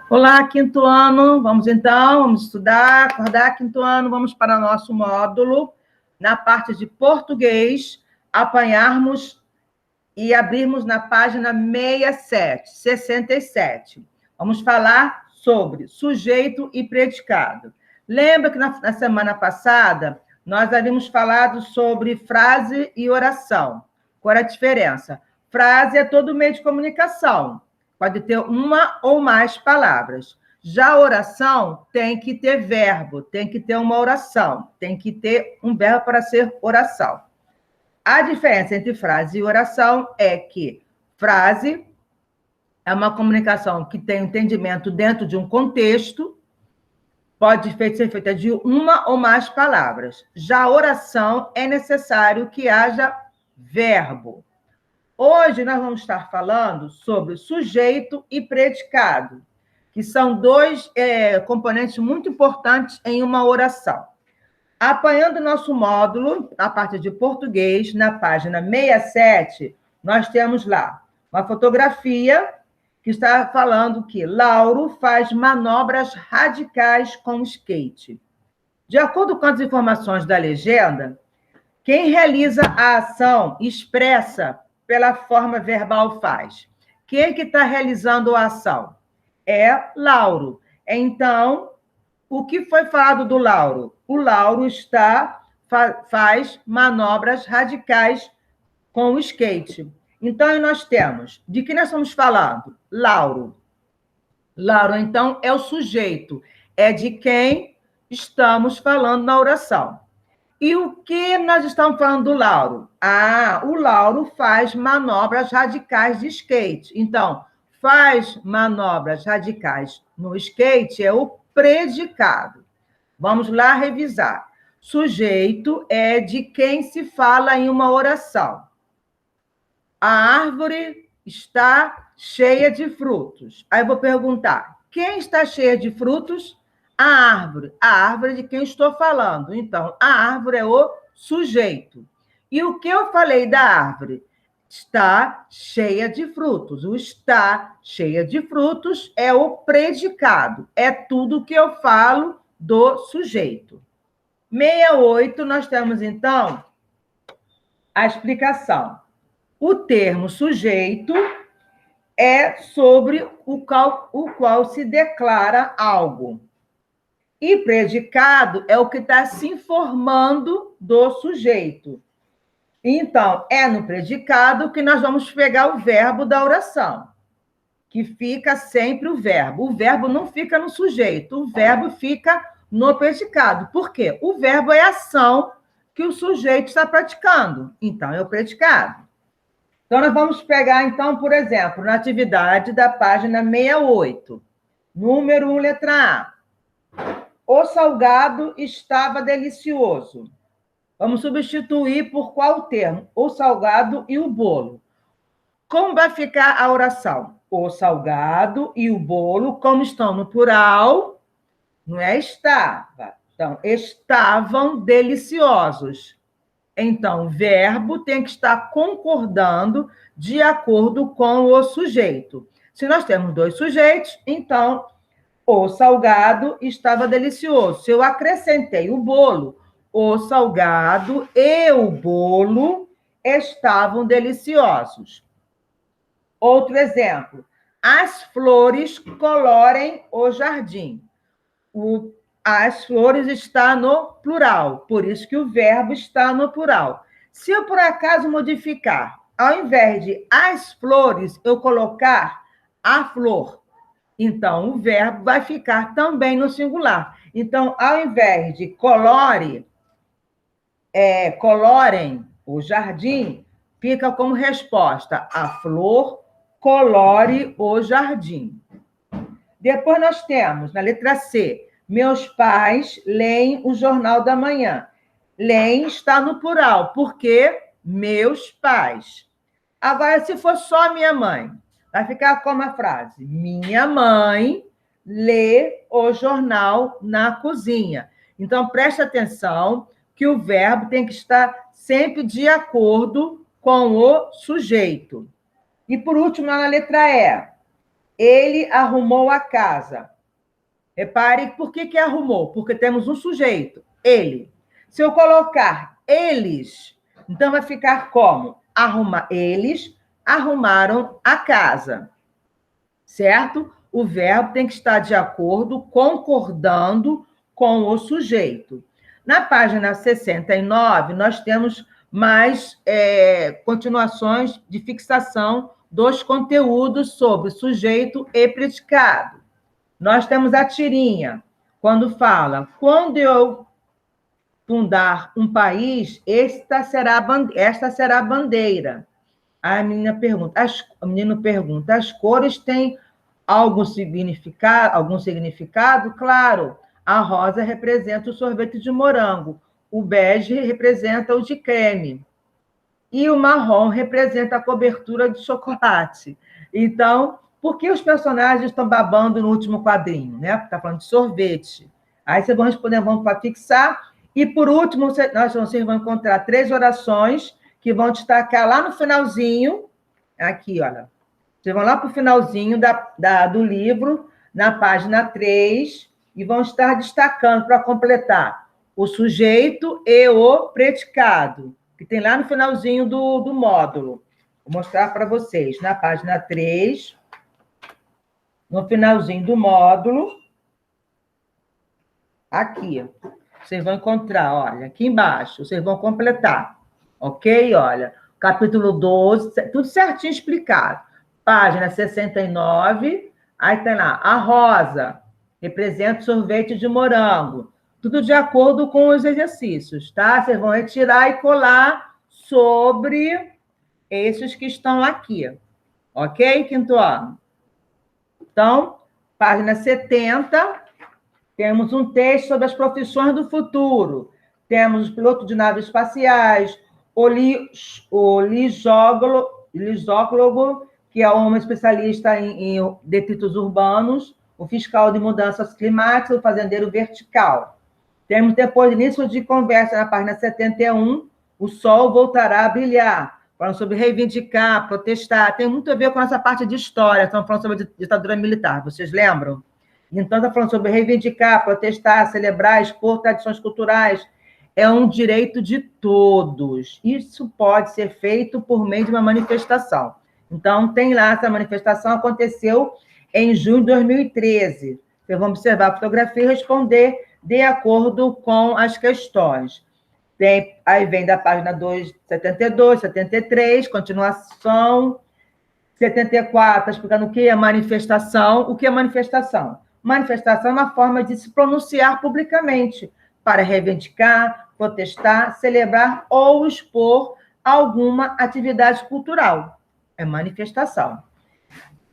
Olá, quinto ano. Vamos estudar, acordar, quinto ano, vamos para nosso módulo, na parte de português, apanharmos e abrirmos na página 67. Vamos falar sobre sujeito e predicado. Lembra que na semana passada nós havíamos falado sobre frase e oração. Qual era a diferença? Frase é todo meio de comunicação. Pode ter uma ou mais palavras. Já a oração tem que ter verbo, tem que ter uma oração, tem que ter um verbo para ser oração. A diferença entre frase e oração é que frase é uma comunicação que tem entendimento dentro de um contexto, pode ser feita de uma ou mais palavras. Já a oração é necessário que haja verbo. Hoje nós vamos estar falando sobre sujeito e predicado, que são dois componentes muito importantes em uma oração. Apanhando nosso módulo, a parte de português, na página 67, nós temos lá uma fotografia que está falando que Lauro faz manobras radicais com skate. De acordo com as informações da legenda, quem realiza a ação expressa pela forma verbal faz. Quem que está realizando a ação? É Lauro. Então, o que foi falado do Lauro? O Lauro faz manobras radicais com o skate. Então, nós temos, de que nós estamos falando? Lauro. Lauro, então, é o sujeito, é de quem estamos falando na oração. E o que nós estamos falando do Lauro? O Lauro faz manobras radicais de skate. Então, faz manobras radicais no skate é o predicado. Vamos lá revisar. Sujeito é de quem se fala em uma oração. A árvore está cheia de frutos. Aí eu vou perguntar: quem está cheia de frutos? A árvore. A árvore de quem estou falando. Então, a árvore é o sujeito. E o que eu falei da árvore? Está cheia de frutos. O está cheia de frutos é o predicado. É tudo que eu falo do sujeito. 68, nós temos, então, a explicação. O termo sujeito é sobre o qual se declara algo. E predicado é o que está se informando do sujeito. Então, é no predicado que nós vamos pegar o verbo da oração, que fica sempre o verbo. O verbo não fica no sujeito, o verbo fica no predicado. Por quê? O verbo é a ação que o sujeito está praticando. Então, é o predicado. Então, nós vamos pegar, então, por exemplo, na atividade da página 68. Número 1, letra A. O salgado estava delicioso. Vamos substituir por qual termo? O salgado e o bolo. Como vai ficar a oração? O salgado e o bolo, como estão no plural, não é estava. Então, estavam deliciosos. Então, o verbo tem que estar concordando de acordo com o sujeito. Se nós temos dois sujeitos, então, o salgado estava delicioso. Se eu acrescentei o bolo, o salgado e o bolo estavam deliciosos. Outro exemplo. As flores colorem o jardim. As flores está no plural, por isso que o verbo está no plural. Se eu, por acaso, modificar, ao invés de as flores, eu colocar a flor, então o verbo vai ficar também no singular. Então, ao invés de colorem o jardim, fica como resposta: a flor colore o jardim. Depois nós temos, na letra C, meus pais leem o Jornal da Manhã. Leem está no plural, porque meus pais. Agora, se for só minha mãe, vai ficar como a frase: minha mãe lê o jornal na cozinha. Então, preste atenção que o verbo tem que estar sempre de acordo com o sujeito. E, por último, na letra E, Ele arrumou a casa. Repare, por que arrumou? Porque temos um sujeito, ele. Se eu colocar eles, então vai ficar como? Eles arrumaram a casa, certo? O verbo tem que estar de acordo, concordando com o sujeito. Na página 69, nós temos mais continuações de fixação dos conteúdos sobre sujeito e predicado. Nós temos a tirinha, quando fala, quando eu fundar um país, esta será a bandeira. A menina pergunta, o menino pergunta, as cores têm algum significado? Claro, a rosa representa o sorvete de morango, o bege representa o de creme, e o marrom representa a cobertura de chocolate. Então, por que os personagens estão babando no último quadrinho? Né? Está falando de sorvete. Aí vocês vão responder, vamos para fixar. E, por último, vocês vão encontrar 3 orações que vão destacar lá no finalzinho. Aqui, olha. Vocês vão lá para o finalzinho do livro, na página 3, e vão estar destacando para completar o sujeito e o predicado, que tem lá no finalzinho do módulo. Vou mostrar para vocês. Na página 3, no finalzinho do módulo, aqui, vocês vão encontrar, olha, aqui embaixo, vocês vão completar, ok? Olha, capítulo 12, tudo certinho explicado. Página 69, aí tem lá, a rosa representa o sorvete de morango. Tudo de acordo com os exercícios, tá? Vocês vão retirar e colar sobre esses que estão aqui. Ok, quinto ano? Então, página 70, temos um texto sobre as profissões do futuro. Temos o piloto de naves espaciais, o lisólogo, que é um especialista em detritos urbanos, o fiscal de mudanças climáticas, o fazendeiro vertical. Temos depois, início de conversa, na página 71, o sol voltará a brilhar, falando sobre reivindicar, protestar, tem muito a ver com essa parte de história, estamos falando sobre a ditadura militar, vocês lembram? Então, está falando sobre reivindicar, protestar, celebrar, expor tradições culturais, é um direito de todos, isso pode ser feito por meio de uma manifestação. Então, tem lá, essa manifestação aconteceu em junho de 2013, vocês vão observar a fotografia e responder de acordo com as questões. Aí vem da página 72, 73, continuação. 74, explicando o que é manifestação. O que é manifestação? Manifestação é uma forma de se pronunciar publicamente, para reivindicar, protestar, celebrar ou expor alguma atividade cultural. É manifestação.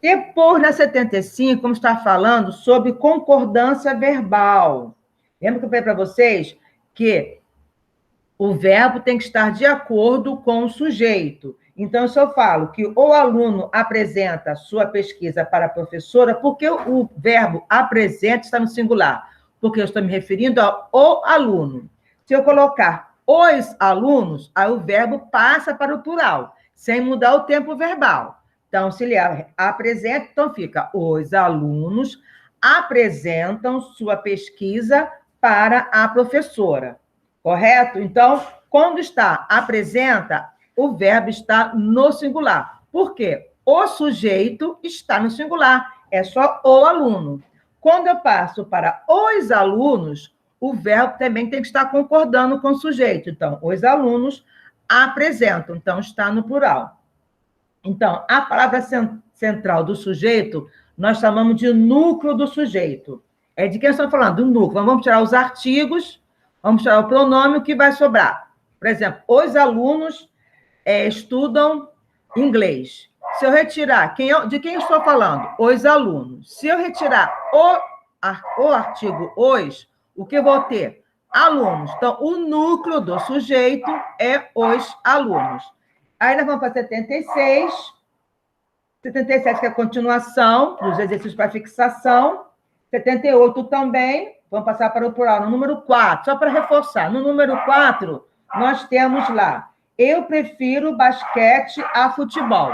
Depois, na 75, vamos estar falando sobre concordância verbal. Lembra que eu falei para vocês que o verbo tem que estar de acordo com o sujeito. Então, se eu falo que o aluno apresenta sua pesquisa para a professora, por que o verbo apresenta está no singular? Porque eu estou me referindo ao aluno. Se eu colocar os alunos, aí o verbo passa para o plural, sem mudar o tempo verbal. Então, se ele apresenta, então fica: os alunos apresentam sua pesquisa para a professora. Correto? Então, quando está apresenta, o verbo está no singular. Por quê? O sujeito está no singular, é só o aluno. Quando eu passo para os alunos, o verbo também tem que estar concordando com o sujeito. Então, os alunos apresentam, então está no plural. Então, a palavra central do sujeito, nós chamamos de núcleo do sujeito. É de quem estamos falando? Do núcleo. Vamos tirar os artigos, vamos tirar o pronome, o que vai sobrar? Por exemplo, os alunos estudam inglês. Se eu retirar, de quem eu estou falando? Os alunos. Se eu retirar o artigo os, o que eu vou ter? Alunos. Então, o núcleo do sujeito é os alunos. Aí nós vamos para 76. 77, que é a continuação dos exercícios para fixação. 78 também. Vamos passar para o plural, no número 4, só para reforçar. No número 4, nós temos lá: eu prefiro basquete a futebol.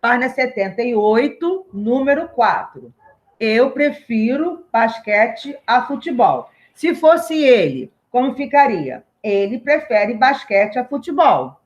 Página 78, número 4. Eu prefiro basquete a futebol. Se fosse ele, como ficaria? Ele prefere basquete a futebol.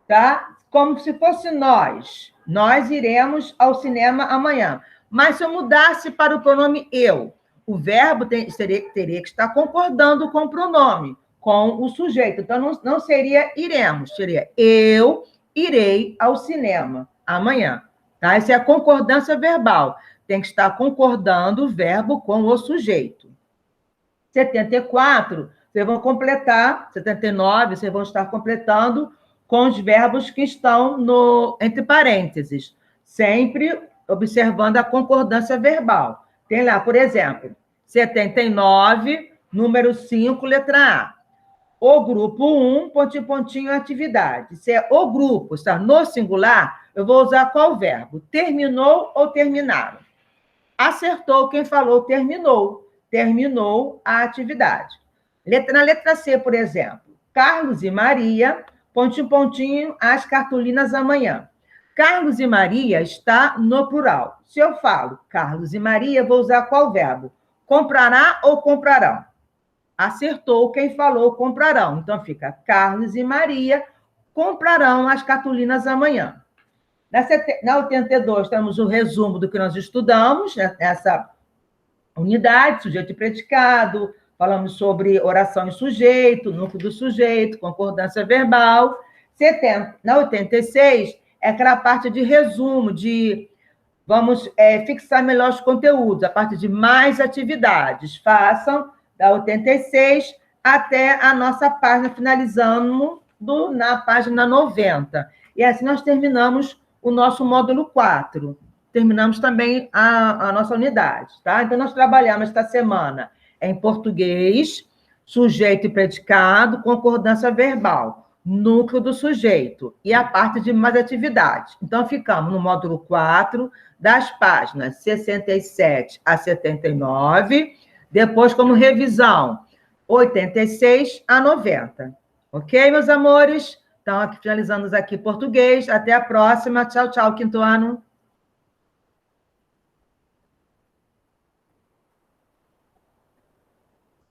Tá? Como se fosse nós. Nós iremos ao cinema amanhã. Mas se eu mudasse para o pronome eu, o verbo teria que estar concordando com o pronome, com o sujeito. Então, não seria iremos, seria eu irei ao cinema amanhã. Tá? Essa é a concordância verbal. Tem que estar concordando o verbo com o sujeito. 74, vocês vão completar, 79, vocês vão estar completando com os verbos que estão entre parênteses, sempre observando a concordância verbal. Tem lá, por exemplo, 79, número 5, letra A. O grupo 1, pontinho, pontinho, atividade. Se é o grupo, está no singular, eu vou usar qual verbo? Terminou ou terminaram? Acertou quem falou terminou. Terminou a atividade. Na letra C, por exemplo, Carlos e Maria, pontinho, pontinho, as cartolinas amanhã. Carlos e Maria está no plural. Se eu falo Carlos e Maria, vou usar qual verbo? Comprará ou comprarão? Acertou quem falou comprarão. Então, fica Carlos e Maria comprarão as cartolinas amanhã. Na 82, temos o resumo do que nós estudamos, nessa unidade, sujeito e predicado, falamos sobre oração e sujeito, núcleo do sujeito, concordância verbal. Na 86, é aquela parte de resumo, vamos fixar melhor os conteúdos, a parte de mais atividades. Façam da 86 até a nossa página, finalizando na página 90. E assim nós terminamos o nosso módulo 4. Terminamos também a nossa unidade, tá? Então, nós trabalhamos esta semana em português, sujeito e predicado, concordância verbal, núcleo do sujeito e a parte de mais atividades. Então, ficamos no módulo 4, das páginas 67 a 79, depois, como revisão, 86 a 90. Ok, meus amores? Então, aqui finalizamos aqui português. Até a próxima. Tchau, tchau, quinto ano.